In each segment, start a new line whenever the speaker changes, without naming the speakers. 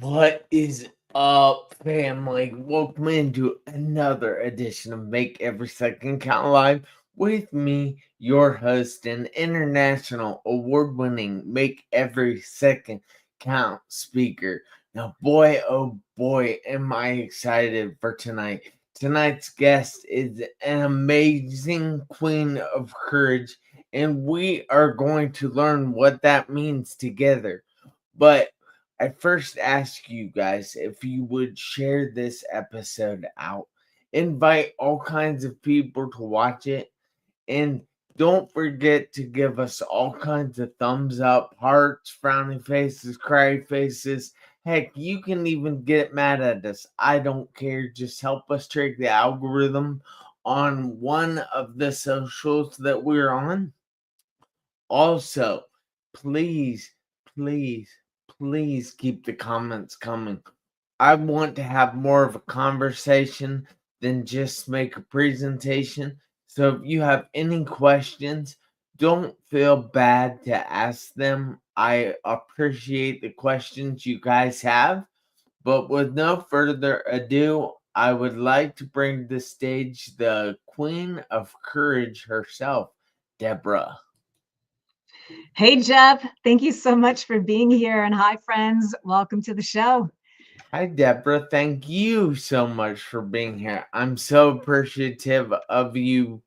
What is up, family? Welcome into another edition of Make Every Second Count Live with me, your host and international award-winning Make Every Second Count speaker. Now, boy, oh boy, am I excited for tonight. Tonight's guest is an amazing queen of courage, and we are going to learn what that means together. But I first ask you guys if you would share this episode out. Invite all kinds of people to watch it. And don't forget to give us all kinds of thumbs up, hearts, frowny faces, cry faces. Heck, you can even get mad at us. I don't care. Just help us trick the algorithm on one of the socials that we're on. Also, please, please, please keep the comments coming. I want to have more of a conversation than just make a presentation. So if you have any questions, don't feel bad to ask them. I appreciate the questions you guys have. But with no further ado, I would like to bring to the stage the Queen of Courage herself, Deborah.
Hey, Jeff. Thank you so much for being here. And hi, friends. Welcome to the show.
Hi, Deborah. Thank you so much for being here. I'm so appreciative of you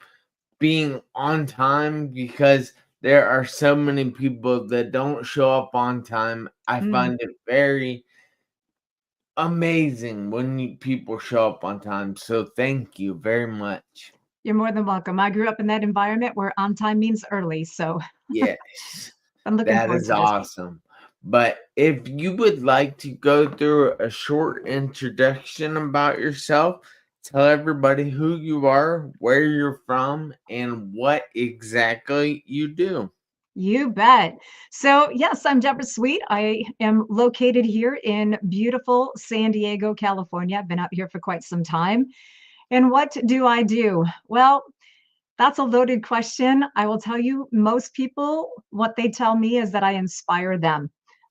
being on time because there are so many people that don't show up on time. I
Mm,
find it very amazing when people show up on time. So thank you very much.
you're more than welcome. I grew up in that environment where on time means early. So
Yes,
I'm looking
that
forward
is
to this.
awesome. But if you would like to go through a short introduction about yourself, tell everybody who you are, where you're from, and what exactly you do.
You bet. So, yes, I'm Deborah Sweet. I am located here in beautiful San Diego, California. I've been out here for quite some time. And what do I do? Well, that's a loaded question. I will tell you, most people, what they tell me is that I inspire them.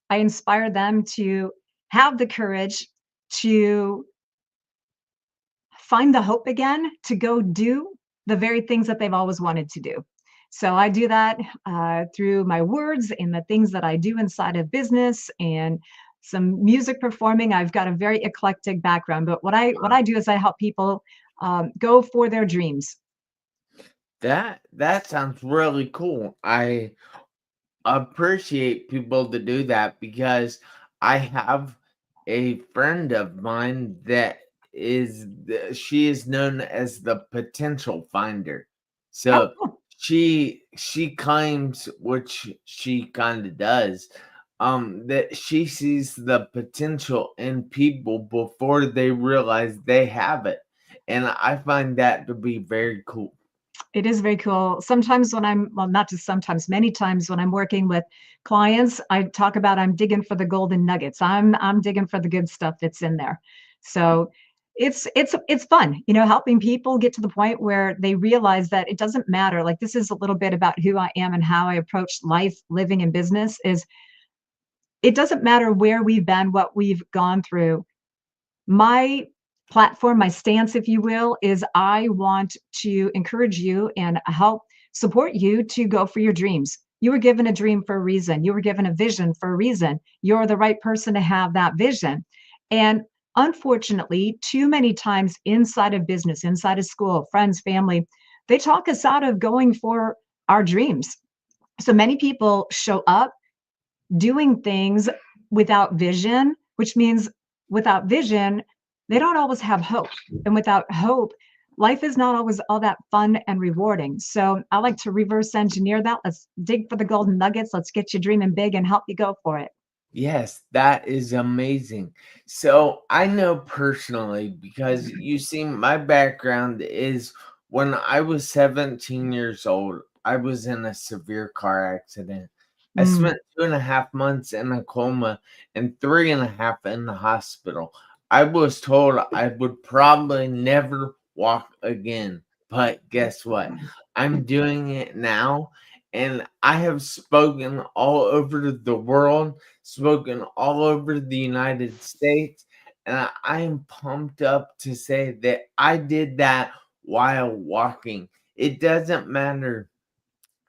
I inspire them to have the courage to find the hope again to go do the very things that they've always wanted to do. So I do that through my words and the things that I do inside of business and some music performing. I've got a very eclectic background, but what I do is I help people go for their dreams.
That sounds really cool. I appreciate people to do that because I have a friend of mine that she is known as the potential finder. So
Oh,
she claims, which she kind of does, that she sees the potential in people before they realize they have it, and I find that to be very cool.
it is very cool. Sometimes when I'm, well, not just sometimes, many times when I'm working with clients, I talk about I'm digging for the golden nuggets. I'm digging for the good stuff that's in there. So it's fun, helping people get to the point where they realize that it doesn't matter. Like this is a little bit about who I am and how I approach life, living, and business. Is it doesn't matter where we've been, what we've gone through. My platform, my stance, if you will, is I want to encourage you and help support you to go for your dreams. You were given a dream for a reason. You were given a vision for a reason. You're the right person to have that vision. And unfortunately, too many times inside of business, inside of school, friends, family, they talk us out of going for our dreams. So many people show up doing things without vision, which means without vision, they don't always have hope. And without hope, life is not always all that fun and rewarding. So I like to reverse engineer that. Let's dig for the golden nuggets. Let's get you dreaming big and help you go for it.
Yes, that is amazing. So I know personally because you see, my background is when I was 17 years old, I was in a severe car accident. I
Mm,
spent 2.5 months in a coma and 3.5 in the hospital. I was told I would probably never walk again. But guess what? I'm doing it now, and I have spoken all over the world, spoken all over the United States, and I am pumped up to say that I did that while walking. It doesn't matter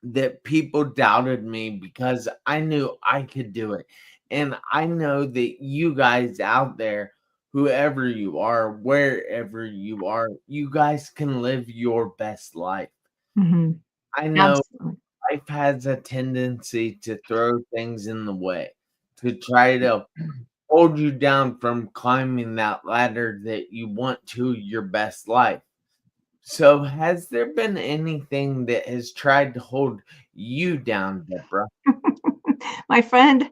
that people doubted me because I knew I could do it. And I know that you guys out there, whoever you are, wherever you are, you guys can live your best life.
Mhm.
I know
Absolutely.
life has a tendency to throw things in the way, to try to hold you down from climbing that ladder that you want to your best life. So, has there been anything that has tried to hold you down, Deborah?
My friend,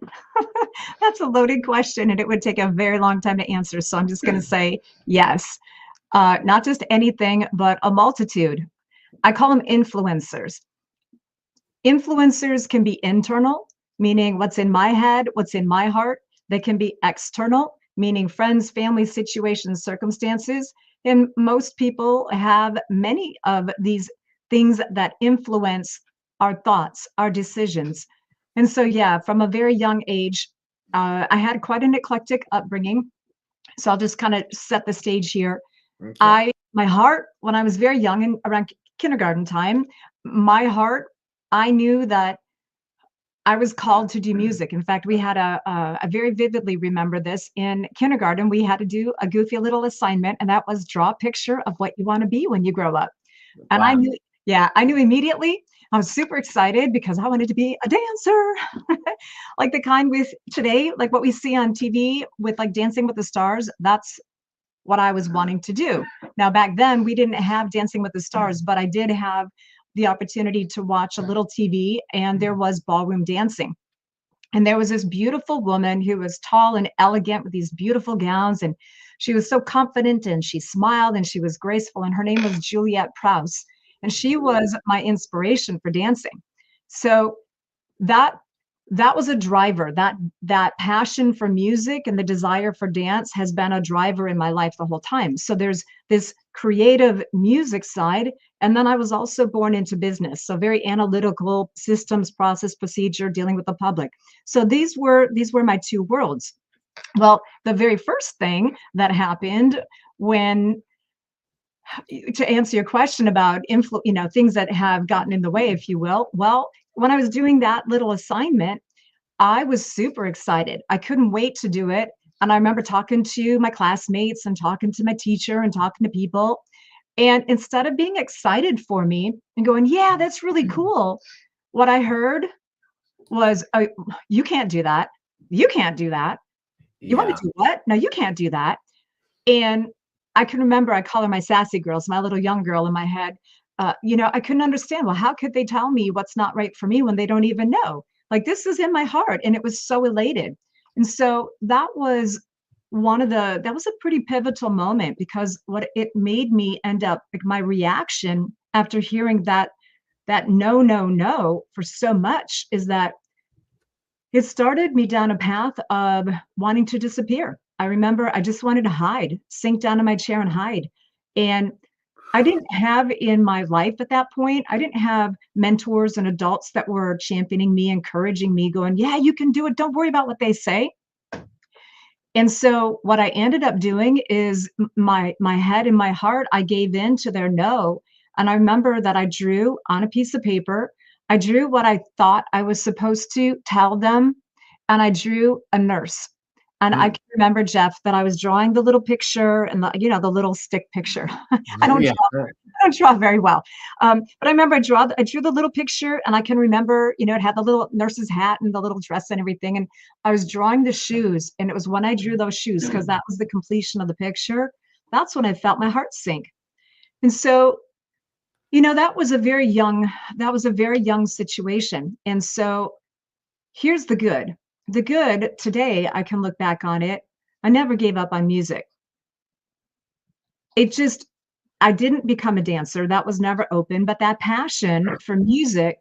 that's a loaded question, and it would take a very long time to answer. So I'm just going to say yes. Not just anything, but a multitude. I call them influencers. Influencers can be internal, meaning what's in my head, what's in my heart. They can be external, meaning friends, family, situations, circumstances. And most people have many of these things that influence our thoughts, our decisions. And so, yeah, from a very young age, I had quite an eclectic upbringing. So I'll just kind of set the stage here.
Okay.
My heart, when I was very young and around kindergarten time, my heart, I knew that I was called to do music. In fact, we had I very vividly remember this in kindergarten. We had to do a goofy little assignment, and that was draw a picture of what you want to be when you grow up. And I
Wow.
knew, yeah, I knew immediately. I was super excited because I wanted to be a dancer, like the kind with today, like what we see on TV with like Dancing with the Stars. That's what I was wanting to do. Now, back then, we didn't have Dancing with the Stars, but I did have the opportunity to watch a little TV, and there was ballroom dancing. And there was this beautiful woman who was tall and elegant with these beautiful gowns. And she was so confident and she smiled and she was graceful. And her name was Juliette Prowse. And she was my inspiration for dancing. So that that was a driver. That passion for music and the desire for dance has been a driver in my life the whole time. So there's this creative music side, and then I was also born into business, so very analytical, systems, process, procedure, dealing with the public. So these were my two worlds. Well, the very first thing that happened when, to answer your question about things that have gotten in the way, if you will. Well, when I was doing that little assignment, I was super excited. I couldn't wait to do it. And I remember talking to my classmates and talking to my teacher and talking to people. And instead of being excited for me and going, yeah, that's really cool, what I heard was, oh, you can't do that. You can't do that. You want to
Yeah.
do what? No, you can't do that. And I can remember, I call her my sassy girls, my little young girl in my head. I couldn't understand. Well, how could they tell me what's not right for me when they don't even know? Like, this is in my heart. And it was so elated. And so that was a pretty pivotal moment, because what it made me end up, like, my reaction after hearing that no, no, no for so much, is that it started me down a path of wanting to disappear. I remember I just wanted to hide, sink down in my chair and hide. And I didn't have in my life at that point, I didn't have mentors and adults that were championing me, encouraging me, going, yeah, you can do it. Don't worry about what they say. And so what I ended up doing is my head and my heart, I gave in to their no. And I remember that I drew on a piece of paper, I drew what I thought I was supposed to tell them, and I drew a nurse. And I
Mm.
can remember, Jeff, that I was drawing the little picture and the little stick picture. I don't
Yeah.
I don't draw very well. But I remember I drew the little picture, and I can remember, it had the little nurse's hat and the little dress and everything. And I was drawing the shoes, and it was when I drew those shoes, because that was the completion of the picture. That's when I felt my heart sink. And so, that was a very young situation. And so here's the good. The good today, I can look back on it. I never gave up on music. It just I didn't become a dancer, that was never open, but that passion for music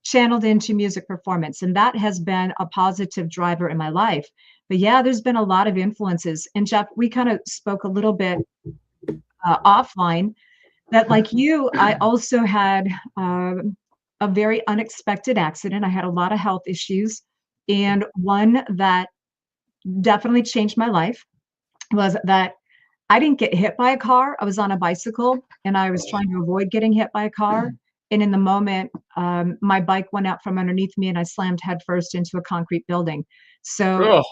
channeled into music performance, and that has been a positive driver in my life. But yeah, there's been a lot of influences. And Jeff, we kind of spoke a little bit offline that, like you, I also had a very unexpected accident. I had a lot of health issues, and one that definitely changed my life was that I didn't get hit by a car. I was on a bicycle, and I was trying to avoid getting hit by a car, and in the moment, my bike went out from underneath me, and I slammed headfirst into a concrete building. So,
Oh,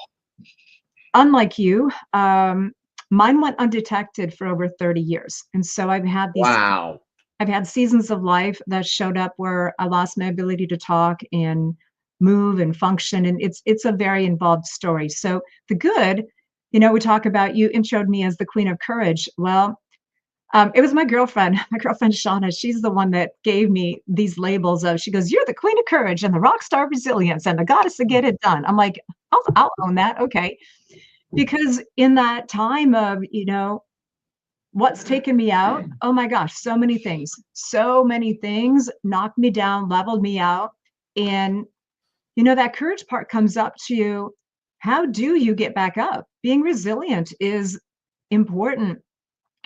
unlike you, mine went undetected for over 30 years, and so
wow.
I've had seasons of life that showed up where I lost my ability to talk and move and function, and it's a very involved story. So the good, we talk about you introed me as the queen of courage. Well, it was my girlfriend, my girlfriend Shauna. She's the one that gave me these labels of. She goes, "You're the queen of courage and the rock star of resilience and the goddess to get it done." I'm like, I'll own that, okay, because in that time of what's taken me out? Oh my gosh, so many things. So many things knocked me down, leveled me out. And, that courage part comes up to how do you get back up? Being resilient is important.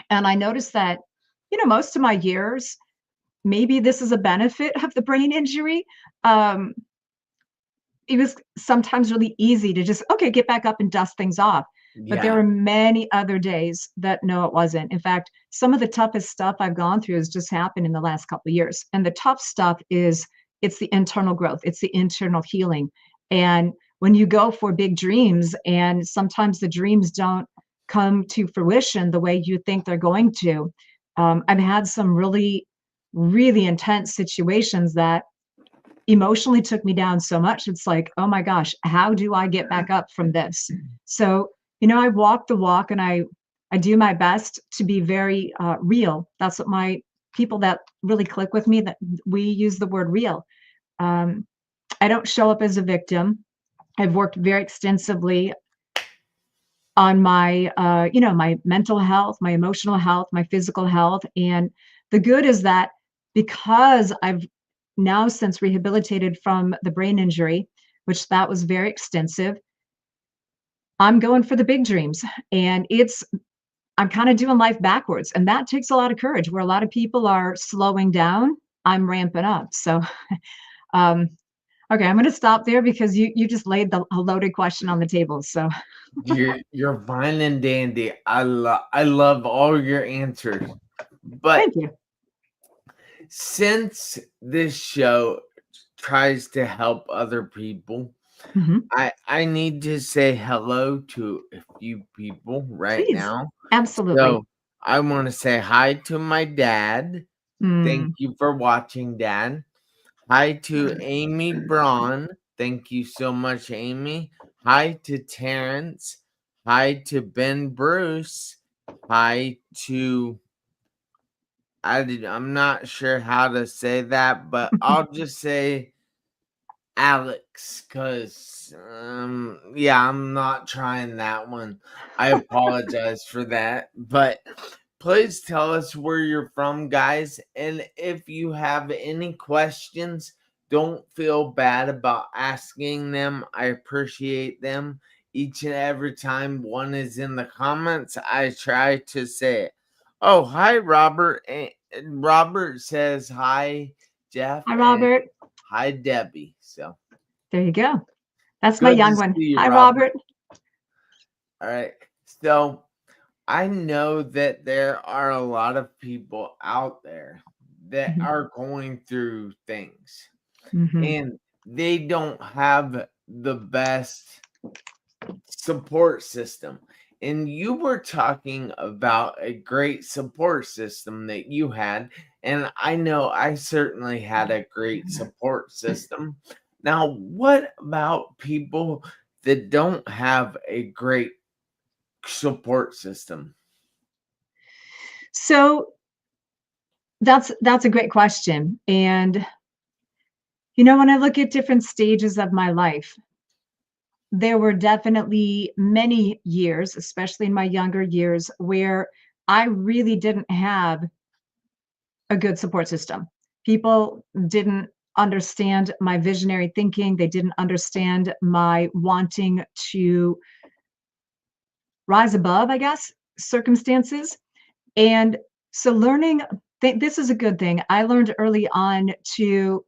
And I noticed that, most of my years, maybe this is a benefit of the brain injury. Um, it was sometimes really easy to just, okay, get back up and dust things off. But there
Yeah.
were many other days that no, it wasn't. In fact, some of the toughest stuff I've gone through has just happened in the last couple of years. And the tough stuff is it's the internal growth, it's the internal healing. And when you go for big dreams, and sometimes the dreams don't come to fruition the way you think they're going to, I've had some really, really intense situations that emotionally took me down so much. It's like, oh my gosh, how do I get back up from this? So, I walk the walk, and I do my best to be very real. That's what my people that really click with me, that we use the word real. Um, I don't show up as a victim. I've worked very extensively on my my mental health, my emotional health, my physical health. And the good is that because I've now since rehabilitated from the brain injury, which that was very extensive, I'm going for the big dreams. And I'm kind of doing life backwards. And that takes a lot of courage. Where a lot of people are slowing down, I'm ramping up. So um okay, I'm gonna stop there because you just laid a loaded question on the table. So
You're fine and dandy. I love all your answers. But
thank you.
since this show tries to help other people,
Mhm.
I need to say hello to a few people right
Please.
now.
Absolutely.
So I want to say hi to my dad. Thank
Mm.
you for watching, Dad. Hi to Amy Braun. Thank you so much, Amy. Hi to Terrence. Hi to Ben Bruce. Hi to I'm not sure how to say that, but I'll just say Alex, because yeah, I'm not trying that one. I apologize for that. But please tell us where you're from, guys. And if you have any questions, don't feel bad about asking them. I appreciate them. Each and every time one is in the comments, I try to say it. Oh, hi, Robert. And Robert says hi, Jeff,
Hi,
and
Robert.
hi, Debbie. So
There you go. That's my
good to
young
see
one.
you,
Hi,
Robert.
Robert.
All right. So I know that there are a lot of people out there that
Mhm,
are going through things
mhm.
and they don't have the best support system. And you were talking about a great support system that you had. And I know I certainly had a great support system. Now, what about people that don't have a great support system?
So that's a great question. And when I look at different stages of my life, there were definitely many years, especially in my younger years, where I really didn't have a good support system. People didn't understand my visionary thinking. They didn't understand my wanting to rise above, I guess, circumstances. And so this is a good thing. I learned early on to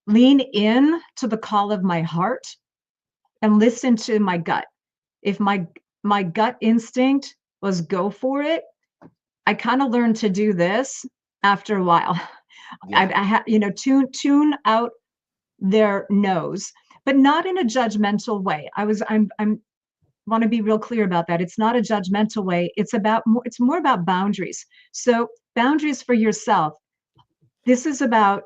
lean in to the call of my heart and listen to my gut. If my gut instinct was go for it, I kind of learned to do this after a while.
Yeah.
Tune out their nose, but not in a judgmental way. I'm want to be real clear about that. It's not a judgmental way. It's more about boundaries. So boundaries for yourself. This is about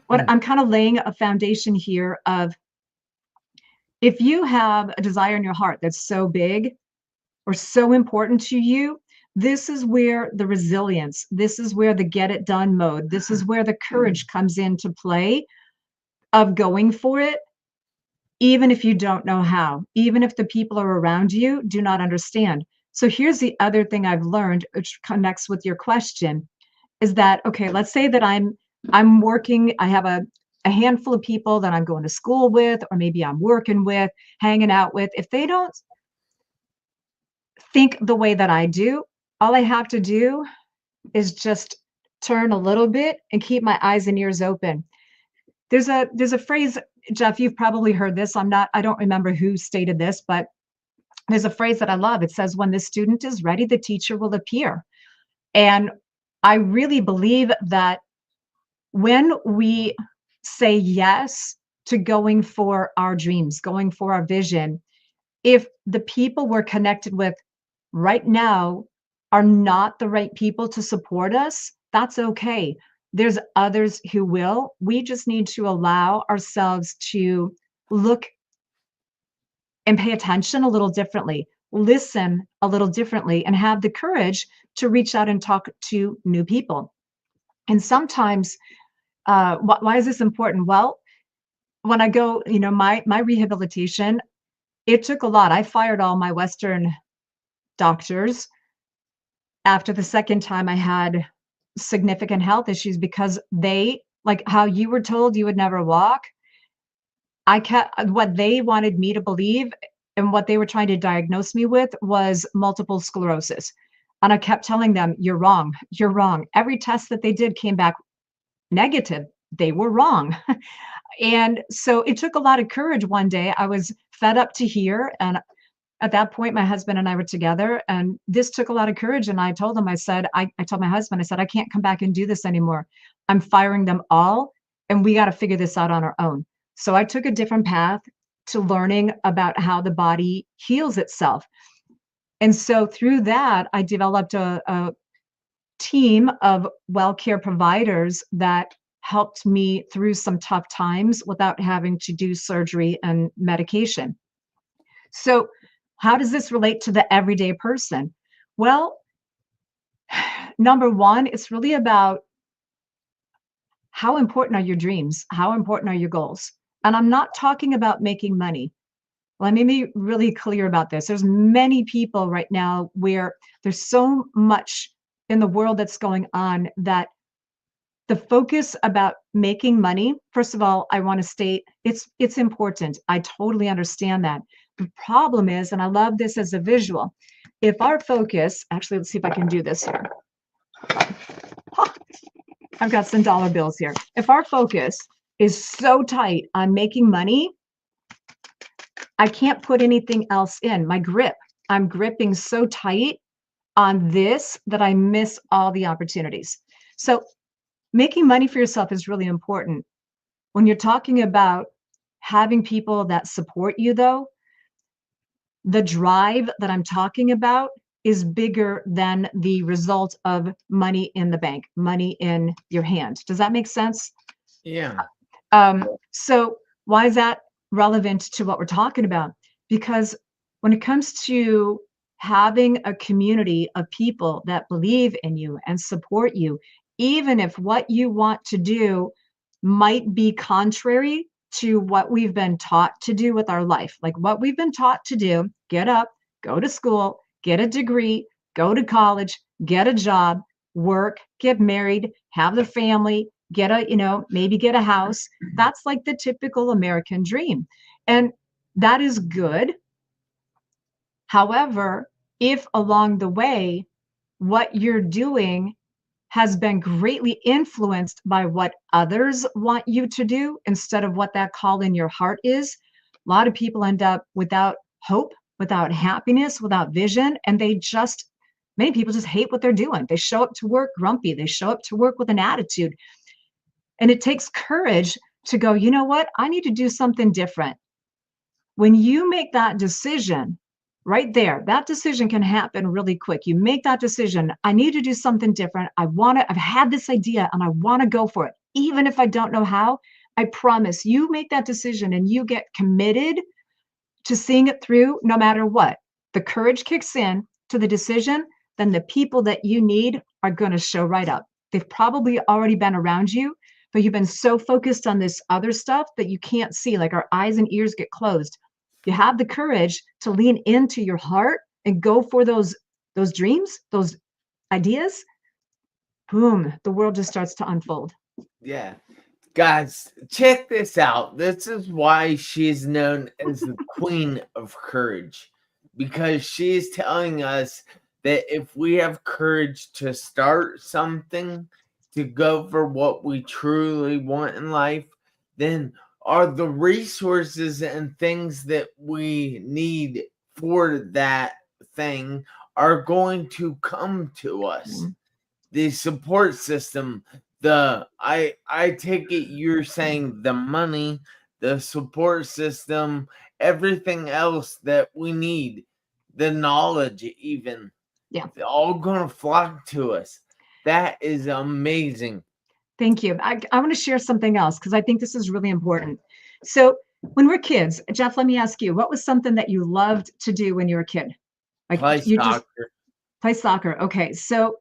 what I'm kind of laying a foundation here of if you have a desire in your heart that's so big or so important to you, this is where the resilience, this is where the get it done mode, this is where the courage comes into play of going for it, even if you don't know how, even if the people are around you do not understand. So here's the other thing I've learned, which connects with your question, is that okay, let's say that I'm working, I have a handful of people that I'm going to school with, or maybe I'm working with, hanging out with. If they don't think the way that I do, all I have to do is just turn a little bit and keep my eyes and ears open. There's a phrase, Jeff, you've probably heard this. I don't remember who stated this, but there's a phrase that I love. It says, when the student is ready, the teacher will appear. And I really believe that when we say yes to going for our dreams, going for our vision, if the people we're connected with right now are not the right people to support us, that's okay. There's others who will. We just need to allow ourselves to look and pay attention a little differently, listen a little differently, and have the courage to reach out and talk to new people. And sometimes, why is this important? Well, when I go, my rehabilitation, it took a lot. I fired all my Western doctors after the second time I had significant health issues because they, like how you were told you would never walk, I kept what they wanted me to believe and what they were trying to diagnose me with was multiple sclerosis. And I kept telling them, you're wrong. You're wrong. Every test that they did came back negative. They were wrong. And so it took a lot of courage one day. I was fed up to hear. And at that point, my husband and I were together. And this took a lot of courage. And I told him, I told my husband, I said, I can't come back and do this anymore. I'm firing them all. And we got to figure this out on our own. So I took a different path to learning about how the body heals itself. And so through that, I developed a team of well care providers that helped me through some tough times without having to do surgery and medication. So, how does this relate to the everyday person? Well, number one, it's really about how important are your dreams? How important are your goals? And I'm not talking about making money. Let me be really clear about this. There's many people right now where there's so much in the world that's going on that the focus about making money, first of all, I want to state it's important. I totally understand that. The problem is, and I love this as a visual, if our focus, actually, let's see if I can do this here. I've got some dollar bills here. If our focus is so tight on making money, I can't put anything else in. My grip, I'm gripping so tight on this that I miss all the opportunities. So making money for yourself is really important. When you're talking about having people that support you, though, the drive that I'm talking about is bigger than the result of money in the bank, money in your hand. Does that make sense?
Yeah.
So why is that relevant to what we're talking about? Because when it comes to having a community of people that believe in you and support you, even if what you want to do might be contrary to what we've been taught to do with our life, like what we've been taught to do, get up, go to school, get a degree, go to college, get a job, work, get married, have the family, get a, maybe get a house. That's like the typical American dream. And that is good. However, if along the way, what you're doing has been greatly influenced by what others want you to do instead of what that call in your heart is, a lot of people end up without hope, without happiness, without vision, and many people just hate what they're doing. They show up to work grumpy, they show up to work with an attitude. And it takes courage to go, you know what? I need to do something different. When you make that decision, right there, that decision can happen really quick. You make that decision, I need to do something different. I've had this idea and I want to go for it. Even if I don't know how, I promise you make that decision and you get committed to seeing it through no matter what. The courage kicks in to the decision, then the people that you need are going to show right up. They've probably already been around you, but you've been so focused on this other stuff that you can't see, like our eyes and ears get closed. You have the courage to lean into your heart and go for those dreams, those ideas. Boom, the world just starts to unfold.
Yeah. Guys, check this out. This is why she's known as the Queen of Courage, because she's telling us that if we have courage to start something, to go for what we truly want in life, then are the resources and things that we need for that thing are going to come to us. The support system, I take it you're saying the money, the support system, everything else that we need, the knowledge even.
Yeah.
They're all gonna flock to us. That is amazing.
Thank you. I want to share something else because I think this is really important. So when we're kids, Jeff, let me ask you, what was something that you loved to do when you were a kid? Like
Play
you just
soccer.
play soccer. Okay. So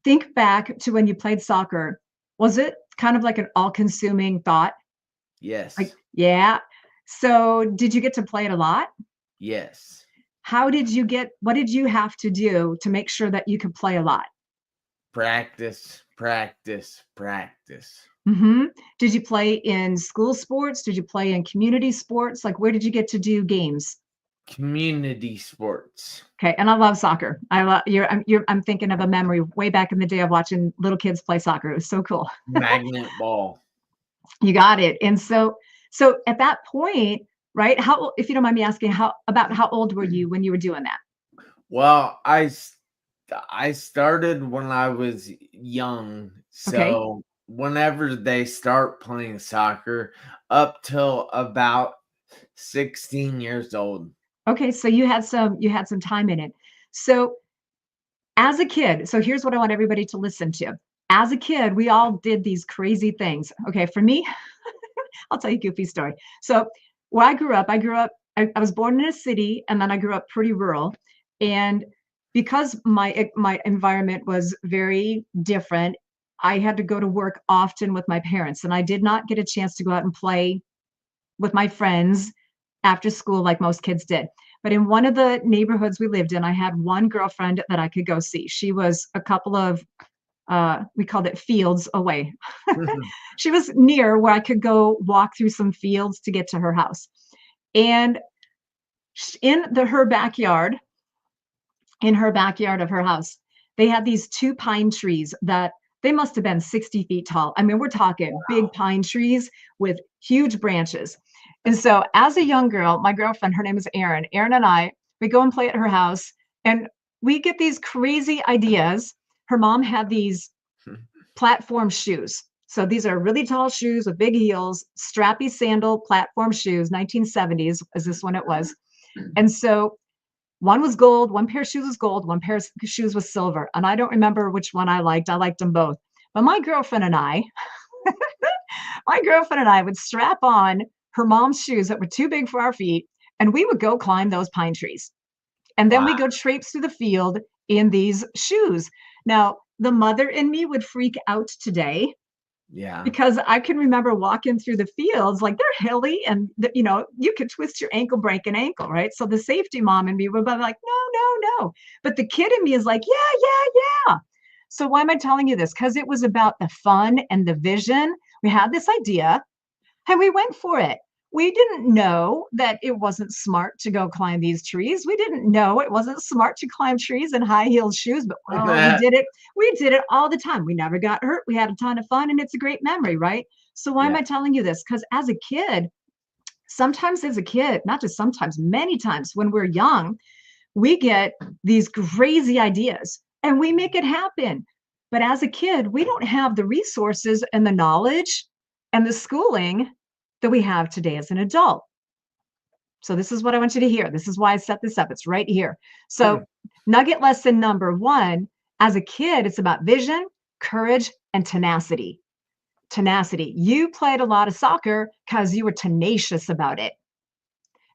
think back to when you played soccer. Was it kind of like an all-consuming thought?
Yes.
Like, yeah. So did you get to play it a lot?
Yes.
What did you have to do to make sure that you could play a lot?
Practice, practice, practice.
Did you play in school sports? Did you play in community sports? Like, where did you get to do games?
Community sports.
Okay, and I love soccer. I'm thinking of a memory way back in the day of watching little kids play soccer. It was so cool.
Magnet ball.
You got it. And so at that point, right? If you don't mind me asking, how old were you when you were doing that?
Well, I started when I was young.
Okay.
So whenever they start playing soccer, up till about 16 years old.
Okay, so you had some time in it. So as a kid, so here's what I want everybody to listen to. As a kid, we all did these crazy things. Okay, for me, I'll tell you a goofy story. So where I grew up, I was born in a city and then I grew up pretty rural. And because my environment was very different, I had to go to work often with my parents, and I did not get a chance to go out and play with my friends after school like most kids did. But in one of the neighborhoods we lived in, I had one girlfriend that I could go see. She was a couple of we called it fields away. She was near where I could go walk through some fields to get to her house. And her backyard, in her backyard of her house, they had these two pine trees that they must have been 60 feet tall. I mean, we're talking big pine trees with huge branches. And so as a young girl, my girlfriend, her name is Erin and I, we go and play at her house and we get these crazy ideas. Her mom had these platform shoes. So these are really tall shoes with big heels, strappy sandal platform shoes, 1970s is this one it was. And so one was gold, one pair of shoes was gold, one pair of shoes was silver. And I don't remember which one I liked. I liked them both. But my girlfriend and I would strap on her mom's shoes that were too big for our feet, and we would go climb those pine trees. And then we go traipse through the field in these shoes. Now, the mother in me would freak out today.
Yeah.
Because I can remember walking through the fields, like they're hilly and, you could twist your ankle, break an ankle, right? So the safety mom in me would be like, no. But the kid in me is like, yeah. So why am I telling you this? Because it was about the fun and the vision. We had this idea and we went for it. We didn't know that it wasn't smart to go climb these trees. We didn't know it wasn't smart to climb trees in high-heeled shoes, but oh, we did it. We did it all the time. We never got hurt. We had a ton of fun, and it's a great memory, right? So why am
Yeah.
I telling you this? Because as a kid, sometimes as a kid, not just sometimes, many times when we're young, we get these crazy ideas and we make it happen. But as a kid, we don't have the resources and the knowledge and the schooling that we have today as an adult. So this is what I want you to hear. This is why I set this up. It's right here. So nugget lesson number one, as a kid, it's about vision, courage, and tenacity. Tenacity. You played a lot of soccer because you were tenacious about it.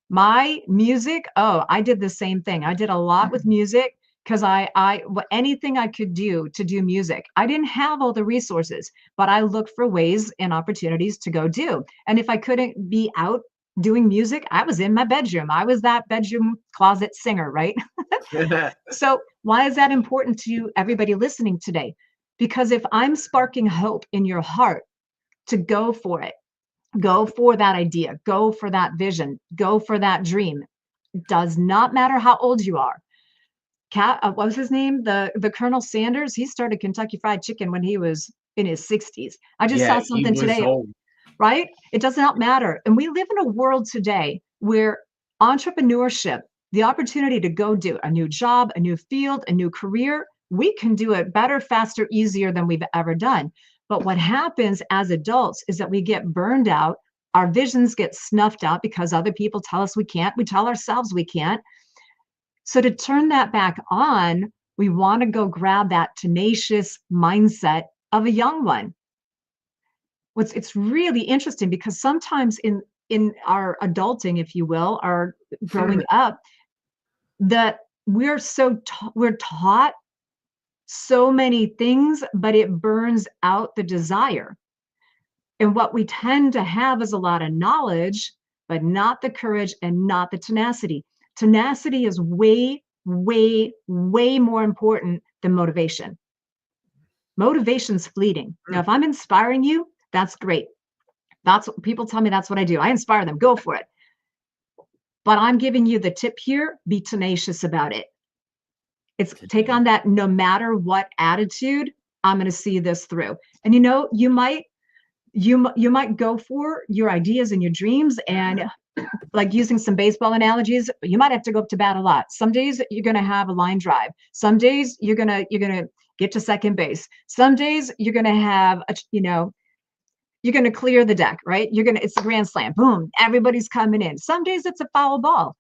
My music, oh, I did the same thing. I did a lot with music because anything I could do to do music. I didn't have all the resources, but I looked for ways and opportunities to go do. And if I couldn't be out doing music, I was in my bedroom. I was that bedroom closet singer, right? So why is that important to everybody listening today? Because if I'm sparking hope in your heart to go for it, go for that idea, go for that vision, go for that dream. It does not matter how old you are. What was his name? The Colonel Sanders. He started Kentucky Fried Chicken when he was in his 60s. I just
Yeah,
saw
he
something
was
today,
old.
right? It does not matter. And we live in a world today where entrepreneurship, the opportunity to go do a new job, a new field, a new career, we can do it better, faster, easier than we've ever done. But what happens as adults is that we get burned out. Our visions get snuffed out because other people tell us we can't. We tell ourselves we can't. So to turn that back on, we want to go grab that tenacious mindset of a young one. It's really interesting because sometimes in our adulting, if you will, our growing up, that we're taught so many things, but it burns out the desire. And what we tend to have is a lot of knowledge, but not the courage and not the tenacity. Tenacity is way, way, way more important than motivation. Motivation's fleeting. Now, if I'm inspiring you, that's great. That's what people tell me, that's what I do. I inspire them, go for it. But I'm giving you the tip here, be tenacious about it. It's take on that no matter what attitude, I'm going to see this through. And you might go for your ideas and your dreams, and like using some baseball analogies, you might have to go up to bat a lot. Some days you're going to have a line drive. Some days you're going to get to second base. Some days you're going to have you're going to clear the deck, right? It's a grand slam. Boom, everybody's coming in. Some days it's a foul ball.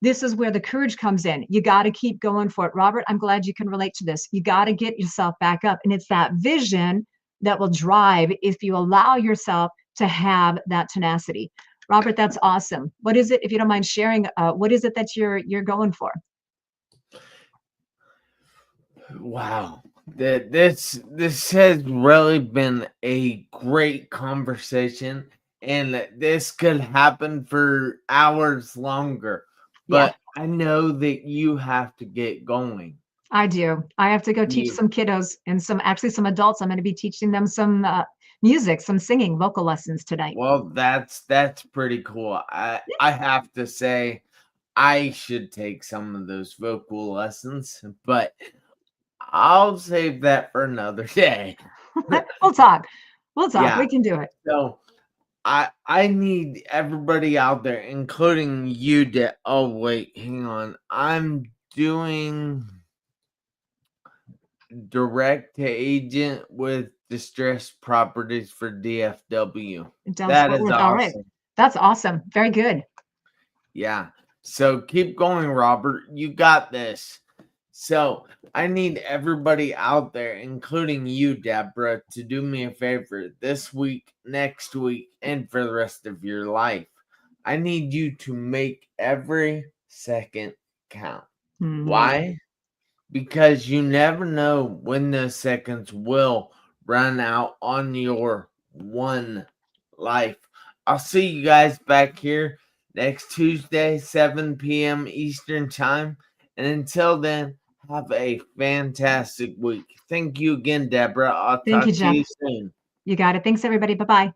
This is where the courage comes in. You got to keep going for it. Robert, I'm glad you can relate to this. You got to get yourself back up. And it's that vision that will drive if you allow yourself to have that tenacity. Robert, that's awesome. What is it, if you don't mind sharing, what is it that you're going for?
Wow. This has really been a great conversation, and this could happen for hours longer.
Yeah,
But I know that you have to get going.
I do. I have to go teach
You
some kiddos and some adults. I'm going to be teaching them some music, some singing, vocal lessons tonight.
well, that's pretty cool. I have to say I should take some of those vocal lessons, but I'll save that for another day.
We'll talk. We'll talk.
Yeah.
We can do it.
So I need everybody out there, including you, oh wait, hang on. I'm doing direct to agent with distressed properties for DFW.
Dallas
That
Fort
is
Worth. All right.
awesome.
That's awesome. Very good.
Yeah. So keep going, Robert. You got this. So I need everybody out there, including you, Deborah, to do me a favor this week, next week, and for the rest of your life. I need you to make every second count.
Mhm.
Why? Because you never know when those seconds will run out on your one life. I'll see you guys back here next Tuesday, 7 p.m. Eastern Time. And until then, have a fantastic week. Thank you again, Deborah. I'll
Thank you,
talk to
Jeff.
you soon.
You got it. Thanks, everybody. Bye-bye.